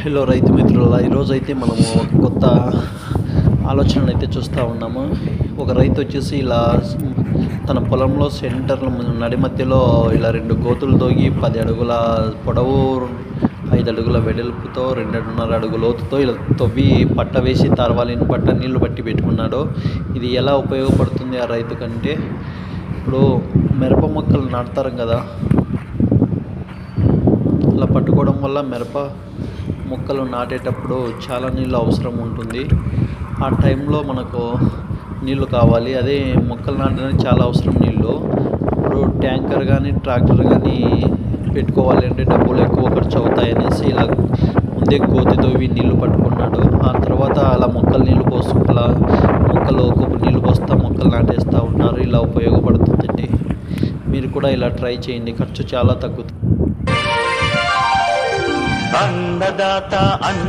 Hello రైతు మిత్రుల ఈరోజు అయితే మనము ఒక కొత్త ఆలోచనను అయితే చూస్తూ ఉన్నాము. ఒక రైతు వచ్చేసి ఇలా తన పొలంలో సెంటర్ల నడి మధ్యలో ఇలా 2 గోతులు తోగి 10 అడుగుల పొడవు 5 అడుగుల వెడల్పుతో 2.5 అడుగు లోతుతో ఇలా తవ్వి పట్ట వేసి తార్వాలిని పట్ట నీళ్లు పట్టి పెట్టుకున్నాడు. ఇది ఎలా ఉపయోగపడుతుంది ఆ రైతు కంటే, ఇప్పుడు మిరప మొక్కలు నాటుతారు కదా, అలా పట్టుకోవడం వల్ల మిరప మొక్కలు నాటేటప్పుడు చాలా నీళ్ళు అవసరం ఉంటుంది. ఆ టైంలో మనకు నీళ్ళు కావాలి. అదే మొక్కలు నాటడానికి చాలా అవసరం నీళ్ళు. ఇప్పుడు ట్యాంకర్ కానీ ట్రాక్టర్ కానీ పెట్టుకోవాలి అంటే డబ్బులు ఎక్కువ ఖర్చు అవుతాయనేసి ఇలా ముందే గోతితో ఇవి నీళ్లు పట్టుకున్నాడు. ఆ తర్వాత అలా మొక్కలు నీళ్ళు పోసుకుంటా మొక్కలు నీళ్ళు పోస్తా మొక్కలు నాటేస్తూ ఉన్నారు. ఇలా ఉపయోగపడుతుందండి. మీరు కూడా ఇలా ట్రై చేయండి, ఖర్చు చాలా తగ్గుతుంది. అన్నదాత